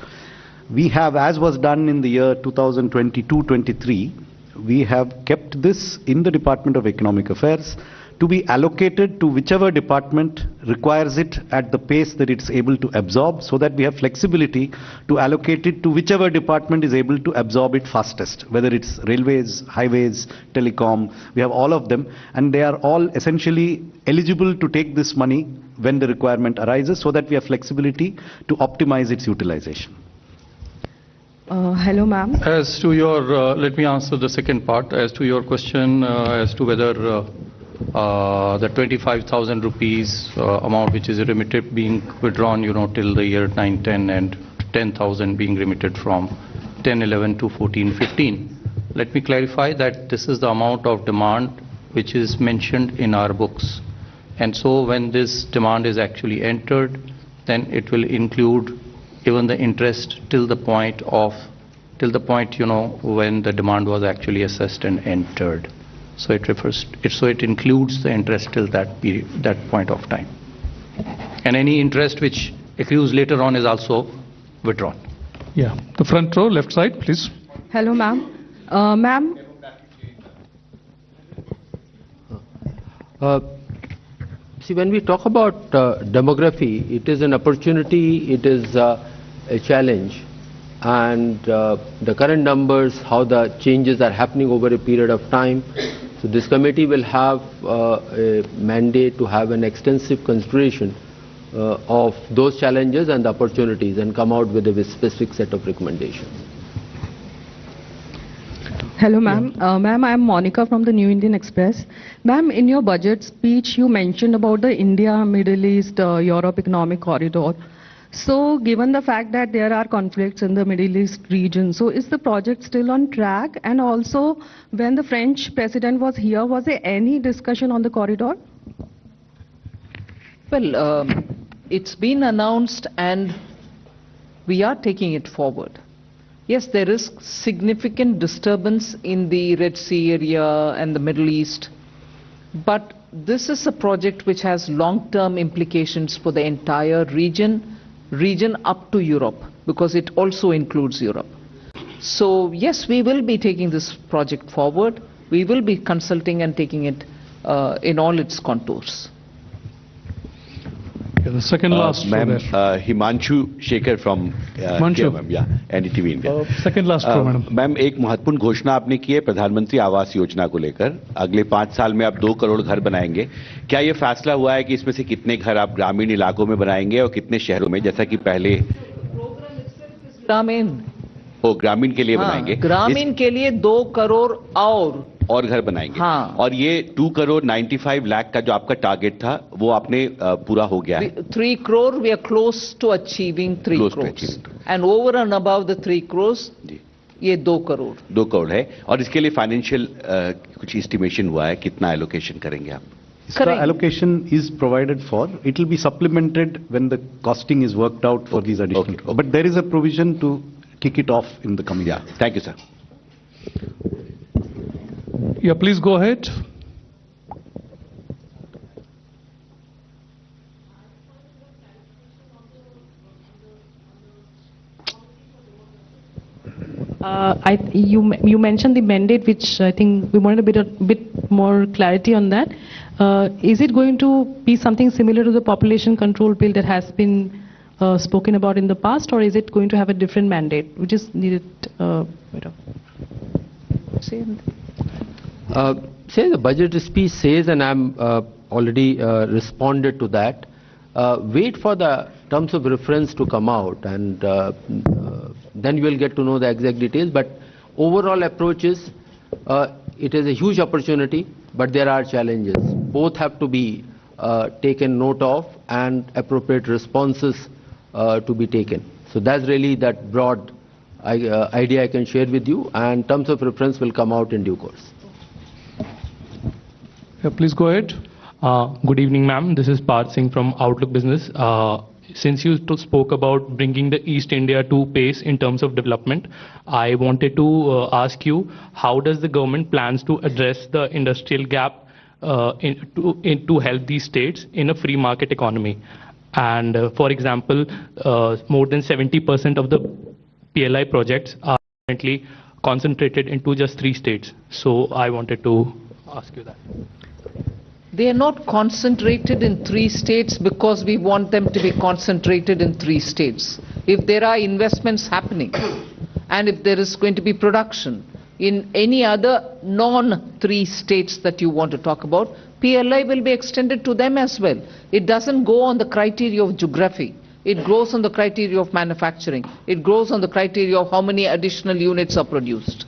We have, as was done in the year 2022-23, we have kept this in the Department of Economic Affairs to be allocated to whichever department requires it at the pace that it's able to absorb, so that we have flexibility to allocate it to whichever department is able to absorb it fastest, whether it's railways, highways, telecom. We have all of them, and they are all essentially eligible to take this money when the requirement arises, so that we have flexibility to optimize its utilization. Hello, ma'am. As to your, let me answer the second part. As to your question as to whether the 25,000 rupees amount which is remitted being withdrawn, till the year 9-10, and 10,000 being remitted from 10-11 to 14-15. Let me clarify that this is the amount of demand which is mentioned in our books. And so when this demand is actually entered, then it will include even the interest till the point, when the demand was actually assessed and entered. So it includes the interest till that period, that point of time. And any interest which accrues later on is also withdrawn. Yeah. The front row, left side, please. Hello, ma'am. Ma'am. See, when we talk about demography, it is an opportunity, it is a challenge. And the current numbers, how the changes are happening over a period of time. So this committee will have a mandate to have an extensive consideration of those challenges and the opportunities, and come out with a specific set of recommendations. Hello, ma'am. Ma'am, I am Monica from the New Indian Express. Ma'am, in your budget speech, you mentioned about the India, Middle East, Europe economic corridor. So, given the fact that there are conflicts in the Middle East region, so is the project still on track? And also, when the French president was here, was there any discussion on the corridor? Well, it's been announced and we are taking it forward. Yes, there is significant disturbance in the Red Sea area and the Middle East, but this is a project which has long-term implications for the entire region up to Europe, because it also includes Europe. So yes, we will be taking this project forward. We will be consulting and taking it in all its contours. The The second last Ma'am, row there. Himanshu Shekhar from Himanshu. here, ma'am, yeah, NDTV India. Second last row, madam. Ma'am एक महत्वपूर्ण घोषणा आपने की है प्रधानमंत्री आवास योजना को लेकर अगले 5 साल में आप 2 करोड़ घर बनाएंगे क्या ये फैसला हुआ है कि इसमें से कितने घर आप ग्रामीण इलाकों में बनाएंगे और कितने शहरों में जैसा कि पहले ग्रामीण ग्रामीण के लिए बनाएंगे ग्रामीण के लिए 2 करोड़ और घर बनाएंगे हाँ। और ये 2 करोड़ 95 लाख का जो आपका टारगेट था वो आपने पूरा हो गया है 3 crore we are close to achieving 3 crores and over and above the 3 crores ये 2 करोड़ है और इसके लिए फाइनेंशियल कुछ एस्टिमेशन हुआ है कितना एलोकेशन करेंगे आप इसका allocation is provided for. It will be supplemented when the costing is worked out for these additional. But there is a provision to kick it off in the coming year. Thank you, sir. Yeah, please go ahead. You mentioned the mandate, which I think we wanted a bit more clarity on that. Is it going to be something similar to the population control bill that has been spoken about in the past, or is it going to have a different mandate? We just needed say the budget speech says, and I'm already responded to that. Wait for the terms of reference to come out, and then you will get to know the exact details. But overall approach is, it is a huge opportunity, but there are challenges. Both have to be taken note of, and appropriate responses to be taken. So that's really that broad idea I can share with you, and terms of reference will come out in due course. Yeah, please go ahead. Good evening, ma'am. This is Parth Singh from Outlook Business. Since you spoke about bringing the East India to pace in terms of development, I wanted to ask you, how does the government plans to address the industrial gap to help these states in a free market economy? And for example, more than 70% of the PLI projects are currently concentrated into just 3 states. So I wanted to ask you that. They are not concentrated in 3 states because we want them to be concentrated in 3 states. If there are investments happening and if there is going to be production in any other non-3 states that you want to talk about, PLI will be extended to them as well. It doesn't go on the criteria of geography. It goes on the criteria of manufacturing. It goes on the criteria of how many additional units are produced.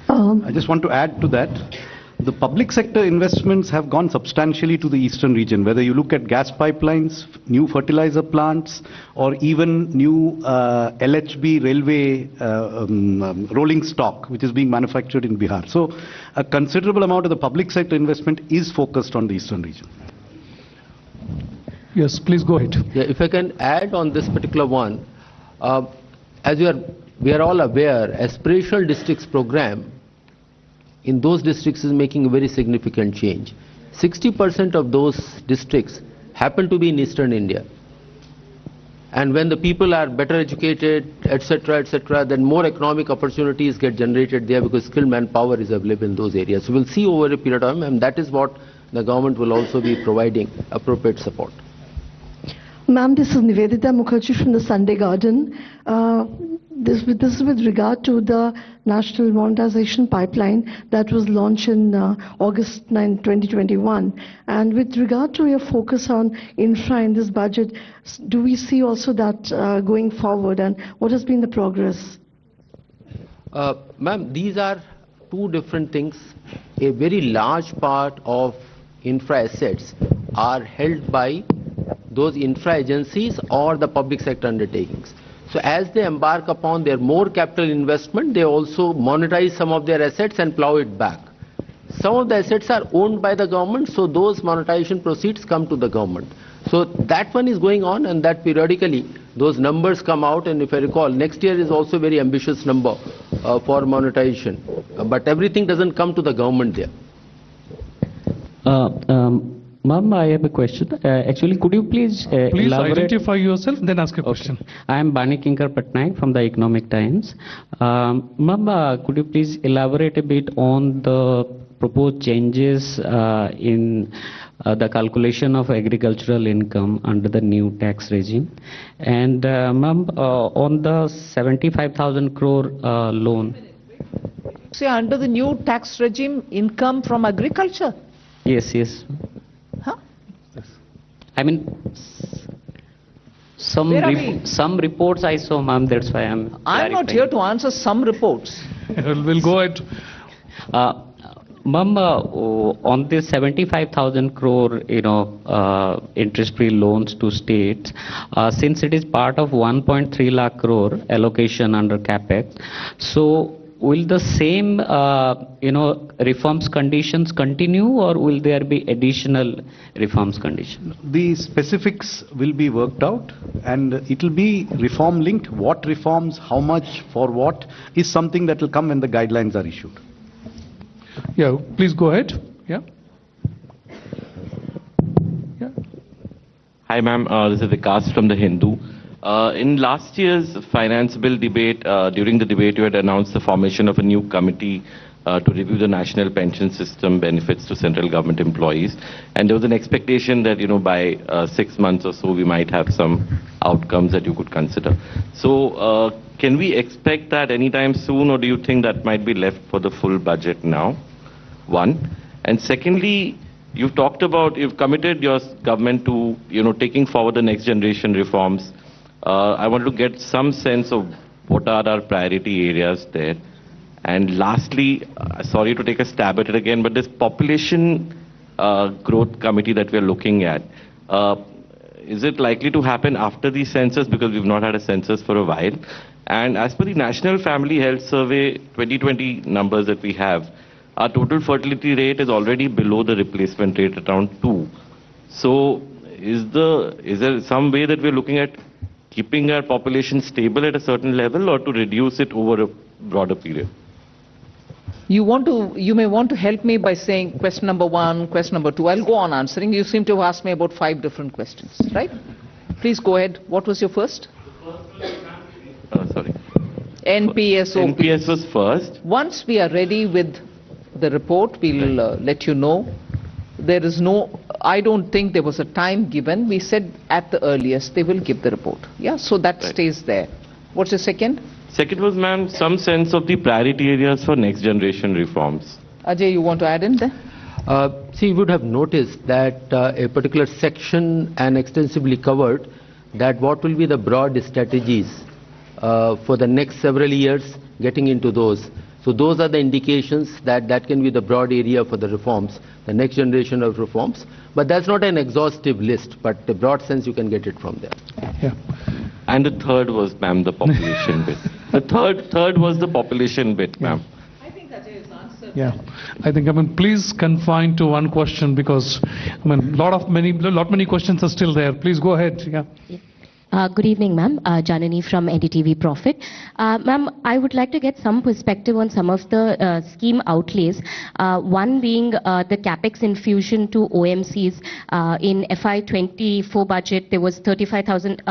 I just want to add to that. The public sector investments have gone substantially to the eastern region, whether you look at gas pipelines, new fertilizer plants, or even new LHB railway rolling stock, which is being manufactured in Bihar. So a considerable amount of the public sector investment is focused on the eastern region. Yes, please go ahead. Yeah, if I can add on this particular one, as we are all aware, aspirational districts program in those districts is making a very significant change. 60% of those districts happen to be in eastern India. And when the people are better educated, etc., then more economic opportunities get generated there because skilled manpower is available in those areas. So we'll see over a period of time, and that is what the government will also be providing appropriate support. Ma'am, this is Nivedita Mukherjee from the Sunday Garden. This is with regard to the National Monetization Pipeline that was launched in August 9, 2021. And with regard to your focus on infra in this budget, do we see also that going forward, and what has been the progress? Ma'am, these are 2 different things. A very large part of infra assets are held by those infra agencies or the public sector undertakings. So as they embark upon their more capital investment, they also monetize some of their assets and plow it back. Some of the assets are owned by the government, so those monetization proceeds come to the government. So that one is going on, and that periodically those numbers come out, and if I recall, next year is also a very ambitious number for monetization. But everything doesn't come to the government there. Ma'am, I have a question. Actually, could you please elaborate? Identify yourself, then ask a question. I am Bani Kinkar Patnaik from the Economic Times. Ma'am, could you please elaborate a bit on the proposed changes in the calculation of agricultural income under the new tax regime. And ma'am, on the 75,000 crore loan. Say under the new tax regime, income from agriculture? Yes, yes. Huh? I mean, some reports I saw, ma'am, that's why I'm not here to answer some reports. We'll go ahead. Ma'am, on this 75,000 crore, interest-free loans to states, since it is part of 1.3 lakh crore allocation under CAPEX, so will the same, reforms conditions continue, or will there be additional reforms conditions? The specifics will be worked out, and it will be reform linked. What reforms, how much, for what, is something that will come when the guidelines are issued. Yeah, please go ahead. Yeah. Hi, ma'am. This is Vikas from The Hindu. In last year's finance bill debate, during the debate, you had announced the formation of a new committee to review the national pension system benefits to central government employees. And there was an expectation that, by 6 months or so, we might have some outcomes that you could consider. So can we expect that anytime soon, or do you think that might be left for the full budget now? One. And secondly, you've committed your government to, taking forward the next generation reforms. I wanted to get some sense of what are our priority areas there. And lastly, sorry to take a stab at it again, but this population growth committee that we're looking at, is it likely to happen after the census, because we've not had a census for a while? And as per the National Family Health Survey 2020 numbers that we have, our total fertility rate is already below the replacement rate, at around 2. So is there some way that we're looking at keeping our population stable at a certain level, or to reduce it over a broader period? You may want to help me by saying question number 1, question number 2. I'll go on answering. You seem to have asked me about 5 different questions, right? Please go ahead. What was your first? Sorry. NPSOP. NPS was first. Once we are ready with the report, we'll let you know. I don't think there was a time given. We said at the earliest they will give the report. Yeah, so that stays there. What's the second? Second was, ma'am, some sense of the priority areas for next generation reforms. Ajay, you want to add in there? See, you would have noticed that a particular section and extensively covered that what will be the broad strategies for the next several years, getting into those. So those are the indications that can be the broad area for the reforms, the next generation of reforms. But that's not an exhaustive list, but the broad sense you can get it from there. Yeah. And the third was, ma'am, the population bit. The third was the population bit, ma'am. Yeah, I think, please confine to one question, because, many questions are still there. Please go ahead. Yeah. Good evening, ma'am. Janani from NDTV Profit. Ma'am, I would like to get some perspective on some of the scheme outlays. One being the CAPEX infusion to OMCs. In FY24 budget, there was 30,000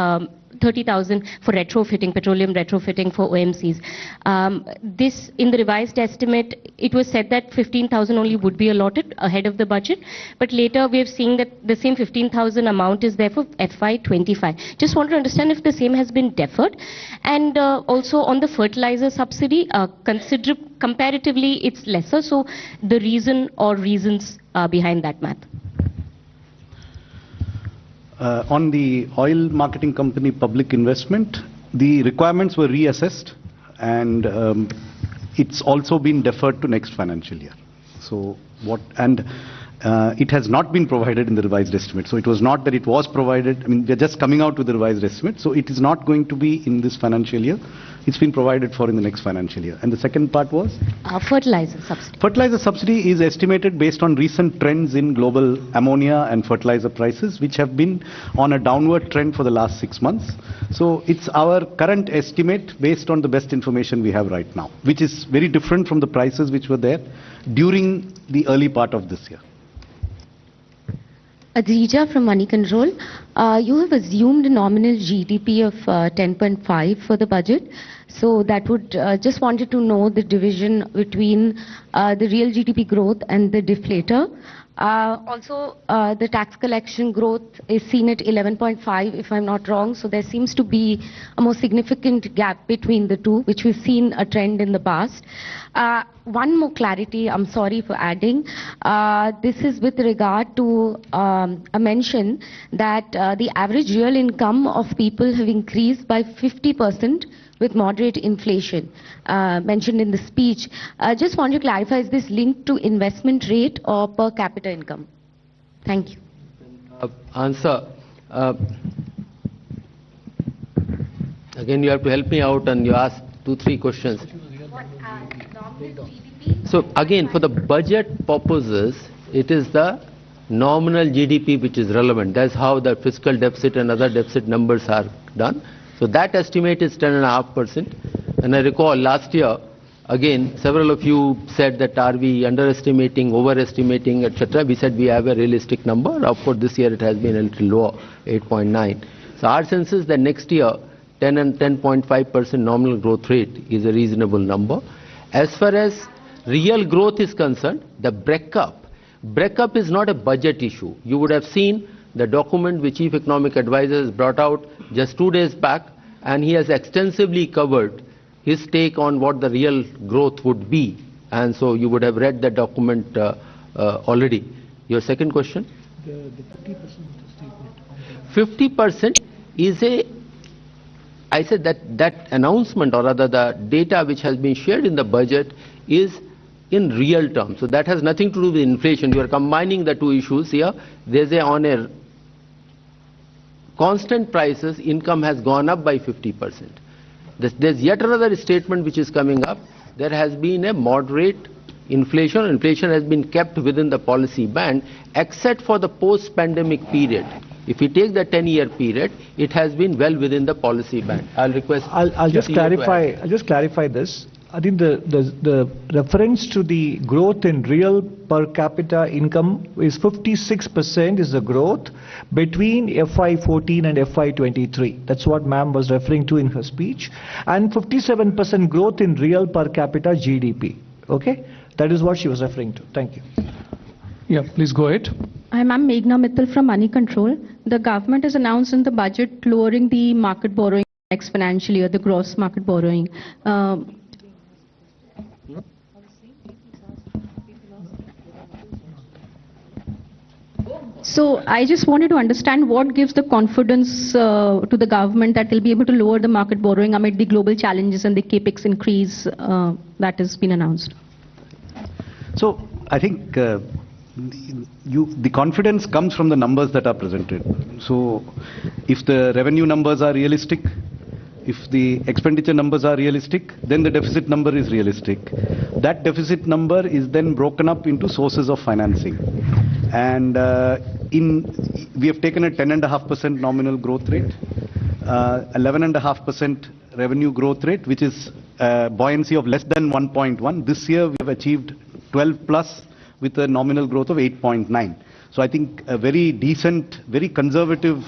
for retrofitting, petroleum retrofitting for OMCs. This, in the revised estimate, it was said that 15,000 only would be allotted ahead of the budget. But later we have seen that the same 15,000 amount is there for FY25. Just want to understand if the same has been deferred. And also on the fertilizer subsidy, comparatively it's lesser. So the reason or reasons behind that math? On the oil marketing company public investment, the requirements were reassessed, and it's also been deferred to next financial year. So it has not been provided in the revised estimate. So it was not that it was provided. We're just coming out with the revised estimate. So it is not going to be in this financial year. It's been provided for in the next financial year. And the second part was? Fertilizer subsidy. Fertilizer subsidy is estimated based on recent trends in global ammonia and fertilizer prices, which have been on a downward trend for the last 6 months. So it's our current estimate based on the best information we have right now, which is very different from the prices which were there during the early part of this year. Adrija from Money Control. You have assumed a nominal GDP of 10.5 for the budget. So that would just wanted to know the division between the real GDP growth and the deflator. Also, the tax collection growth is seen at 11.5, if I'm not wrong. So there seems to be a more significant gap between the two, which we've seen a trend in the past. One more clarity, I'm sorry for adding. This is with regard to a mention that the average real income of people have increased by 50% with moderate inflation, mentioned in the speech. Just want to clarify, is this linked to investment rate or per capita income? Thank you. Answer. Again, you have to help me out and you ask 2-3 questions. So again, for the budget purposes, it is the nominal GDP which is relevant. That's how the fiscal deficit and other deficit numbers are done. So that estimate is 10.5%. And I recall last year, again, several of you said that are we underestimating, overestimating, etc. We said we have a realistic number. Of course, this year it has been a little lower, 8.9. So our sense is that next year, 10 and 10.5% nominal growth rate is a reasonable number. As far as real growth is concerned, the breakup is not a budget issue. You would have seen the document which Chief Economic Advisor has brought out just 2 days back, and he has extensively covered his take on what the real growth would be. And so you would have read that document already. Your second question? The 50% 50% is a, I said that announcement, or rather the data which has been shared in the budget is in real terms. So that has nothing to do with inflation. You are combining the two issues here. There's on a constant prices, income has gone up by 50%. There's yet another statement which is coming up. There has been a moderate inflation. Inflation has been kept within the policy band, except for the post-pandemic period. If we take the 10-year period, it has been well within the policy band. I'll request. I'll just clarify. I'll just clarify this. I think the reference to the growth in real per capita income is 56% is the growth between FY14 and FY23. That's what ma'am was referring to in her speech. And 57% growth in real per capita GDP. Okay? That is what she was referring to. Thank you. Yeah, please go ahead. I'm Meghna Mittal from Money Control. The government has announced in the budget lowering the market borrowing next financial year, the gross market borrowing. So I just wanted to understand what gives the confidence to the government that they'll be able to lower the market borrowing amid the global challenges and the capex increase that has been announced. So I think the confidence comes from the numbers that are presented. So if the revenue numbers are realistic, if the expenditure numbers are realistic, then the deficit number is realistic. That deficit number is then broken up into sources of financing. And we have taken a 10.5% nominal growth rate, 11.5% revenue growth rate, which is buoyancy of less than 1.1. This year we have achieved 12 plus with a nominal growth of 8.9. So I think a very decent, very conservative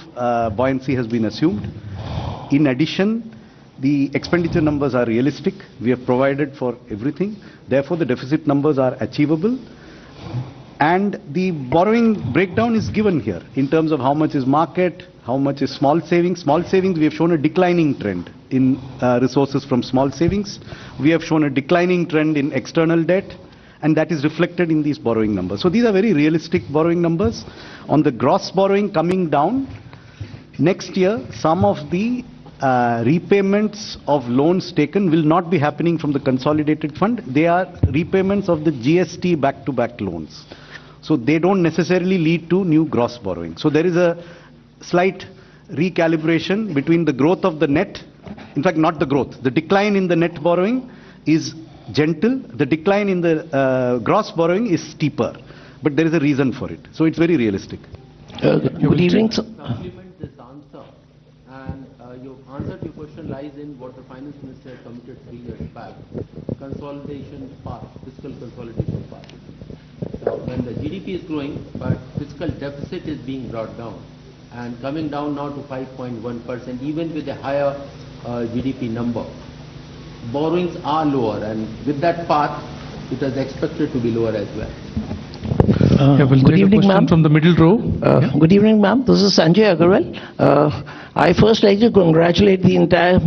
buoyancy has been assumed. In addition, the expenditure numbers are realistic. We have provided for everything. Therefore, the deficit numbers are achievable. And the borrowing breakdown is given here in terms of how much is market, how much is small savings. Small savings, we have shown a declining trend in resources from small savings. We have shown a declining trend in external debt, and that is reflected in these borrowing numbers. So these are very realistic borrowing numbers. On the gross borrowing coming down, next year, some of the repayments of loans taken will not be happening from the consolidated fund. They are repayments of the GST back-to-back loans. So they don't necessarily lead to new gross borrowing. So there is a slight recalibration between the growth of the net, in fact not the growth, the decline in the net borrowing is gentle, the decline in the gross borrowing is steeper. But there is a reason for it. So it's very realistic. Good evening. Supplement this answer, and your answer to your question lies in what the Finance Minister had committed 3 years back, consolidation part, fiscal consolidation part. when the GDP is growing, but fiscal deficit is being brought down and coming down now to 5.1%, even with a higher GDP number. Borrowings are lower, and with that path, it is expected to be lower as well. Good evening, ma'am. From the middle row. Good evening, ma'am. This is Sanjay Agarwal. I first like to congratulate the entire